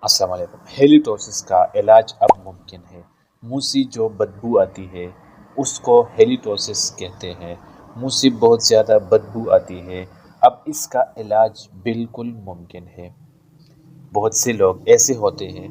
السلام علیکم۔ ہیلیٹوسس کا علاج اب ممکن ہے۔ منہ سے جو بدبو آتی ہے اس کو ہیلیٹوسس کہتے ہیں۔ منہ سے بہت زیادہ بدبو آتی ہے، اب اس کا علاج بالکل ممکن ہے۔ بہت سے لوگ ایسے ہوتے ہیں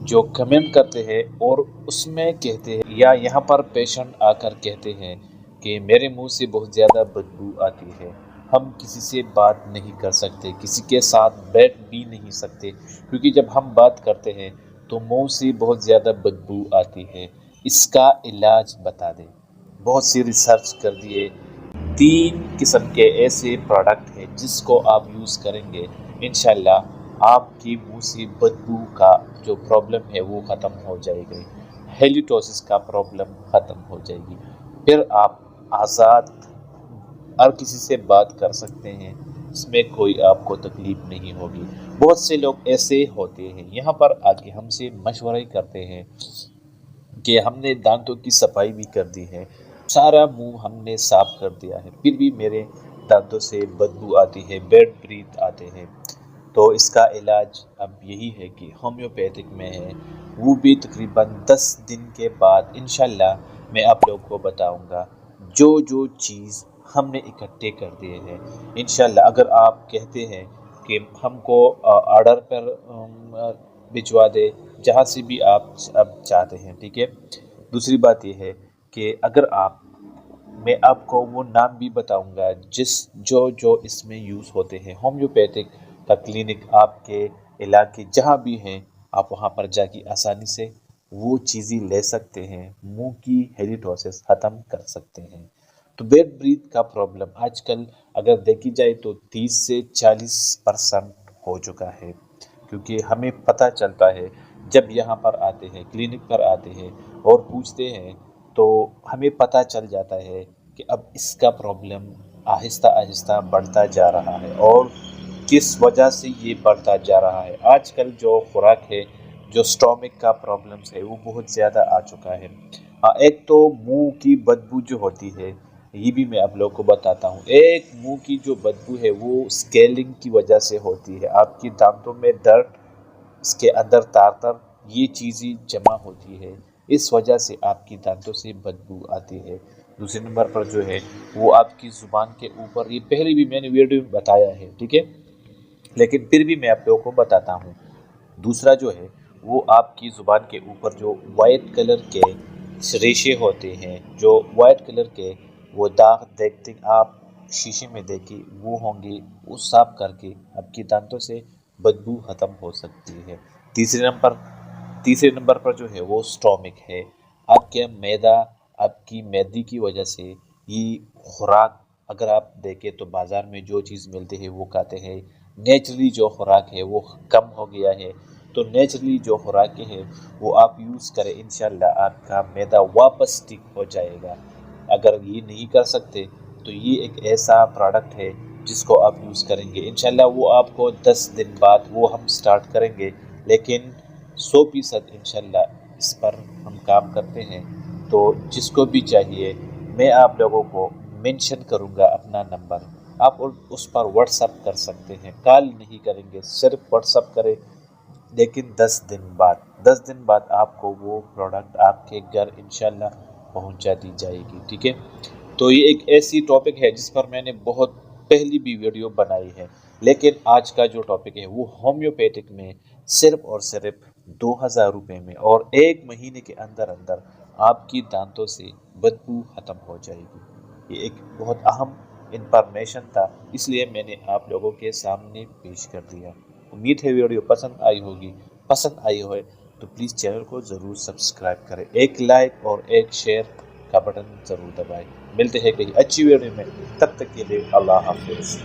جو کمنٹ کرتے ہیں اور اس میں کہتے ہیں یا یہاں پر پیشنٹ آ کر کہتے ہیں کہ میرے منہ سے بہت زیادہ بدبو آتی ہے، ہم کسی سے بات نہیں کر سکتے، کسی کے ساتھ بیٹھ بھی نہیں سکتے، کیونکہ جب ہم بات کرتے ہیں تو منہ سے بہت زیادہ بدبو آتی ہے۔ اس کا علاج بتا دیں۔ بہت سی ریسرچ کر دیے، 3 قسم کے ایسے پروڈکٹ ہیں جس کو آپ یوز کریں گے، انشاءاللہ آپ کی منہ سے بدبو کا جو پرابلم ہے وہ ختم ہو جائے گی، ہیلیٹوسس کا پرابلم ختم ہو جائے گی، پھر آپ آزاد ہر کسی سے بات کر سکتے ہیں، اس میں کوئی آپ کو تکلیف نہیں ہوگی۔ بہت سے لوگ ایسے ہوتے ہیں یہاں پر آ کے ہم سے مشورہ کرتے ہیں کہ ہم نے دانتوں کی صفائی بھی کر دی ہے، سارا منہ ہم نے صاف کر دیا ہے، پھر بھی میرے دانتوں سے بدبو آتی ہے، بیڈ بریتھ آتے ہیں۔ تو اس کا علاج اب یہی ہے کہ ہومیوپیتھک میں ہے، وہ بھی تقریباً 10 دن کے بعد انشاءاللہ میں آپ لوگوں کو بتاؤں گا۔ جو چیز ہم نے اکٹھے کر دیے ہیں انشاءاللہ، اگر آپ کہتے ہیں کہ ہم کو آرڈر پر بھجوا دے، جہاں سے بھی آپ اب چاہتے ہیں، ٹھیک ہے۔ دوسری بات یہ ہے کہ اگر میں آپ کو وہ نام بھی بتاؤں گا جو اس میں یوز ہوتے ہیں۔ ہومیوپیتھک کا کلینک آپ کے علاقے جہاں بھی ہیں، آپ وہاں پر جا کے آسانی سے وہ چیزیں لے سکتے ہیں، منہ کی ہیلیٹوسس ختم کر سکتے ہیں۔ تو بیڈ بریتھ کا پرابلم آج کل اگر دیکھی جائے تو 30 سے 40% ہو چکا ہے، کیونکہ ہمیں پتہ چلتا ہے جب یہاں پر آتے ہیں، کلینک پر آتے ہیں اور پوچھتے ہیں تو ہمیں پتہ چل جاتا ہے کہ اب اس کا پرابلم آہستہ آہستہ بڑھتا جا رہا ہے اور کس وجہ سے یہ بڑھتا جا رہا ہے۔ آج کل جو خوراک ہے، جو سٹومک کا پرابلمس ہے وہ بہت زیادہ آ چکا ہے۔ ایک تو منہ کی بدبو جو ہوتی ہے، یہ بھی میں آپ لوگوں کو بتاتا ہوں۔ ایک منہ کی جو بدبو ہے وہ سکیلنگ کی وجہ سے ہوتی ہے، آپ کی دانتوں میں درد، اس کے اندر تار یہ چیزیں جمع ہوتی ہے، اس وجہ سے آپ کی دانتوں سے بدبو آتی ہے۔ دوسرے نمبر پر جو ہے وہ آپ کی زبان کے اوپر، یہ پہلے بھی میں نے ویڈیو میں بتایا ہے، ٹھیک ہے، لیکن پھر بھی میں آپ لوگوں کو بتاتا ہوں۔ دوسرا جو ہے وہ آپ کی زبان کے اوپر جو وائٹ کلر کے ریشے ہوتے ہیں، جو وائٹ کلر کے وہ داغ دیکھتے آپ شیشے میں دیکھیں وہ ہوں گے، وہ صاف کر کے آپ کی دانتوں سے بدبو ختم ہو سکتی ہے۔ تیسرے نمبر پر جو ہے وہ سٹومک ہے، آپ کے معدہ، آپ کی معدے کی وجہ سے یہ خوراک اگر آپ دیکھیں تو بازار میں جو چیز ملتے ہیں وہ کھاتے ہیں، نیچرلی جو خوراک ہے وہ کم ہو گیا ہے، تو نیچرلی جو خوراک ہے وہ آپ یوز کریں، انشاءاللہ آپ کا معدہ واپس ٹھیک ہو جائے گا۔ اگر یہ نہیں کر سکتے تو یہ ایک ایسا پروڈکٹ ہے جس کو آپ یوز کریں گے، انشاءاللہ وہ آپ کو 10 دن بعد وہ ہم سٹارٹ کریں گے، لیکن 100% انشاءاللہ اس پر ہم کام کرتے ہیں۔ تو جس کو بھی چاہیے میں آپ لوگوں کو مینشن کروں گا اپنا نمبر، آپ اس پر واٹس اپ کر سکتے ہیں، کال نہیں کریں گے، صرف واٹس اپ کریں، لیکن 10 دن بعد آپ کو وہ پروڈکٹ آپ کے گھر انشاءاللہ پہنچا دی جائے گی، ٹھیک ہے۔ تو یہ ایک ایسی ٹاپک ہے جس پر میں نے بہت پہلی بھی ویڈیو بنائی ہے، لیکن آج کا جو ٹاپک ہے وہ ہومیوپیتھک میں صرف اور صرف 2000 روپے میں، اور 1 مہینے کے اندر آپ کی دانتوں سے بدبو ختم ہو جائے گی۔ یہ ایک بہت اہم انفارمیشن تھا، اس لیے میں نے آپ لوگوں کے سامنے پیش کر دیا۔ امید ہے ویڈیو پسند آئی ہوئے تو پلیز چینل کو ضرور سبسکرائب کریں، ایک لائک اور ایک شیئر کا بٹن ضرور دبائیں۔ ملتے ہیں کہیں اچھی ویڈیو میں، تب تک کے لیے اللہ حافظ۔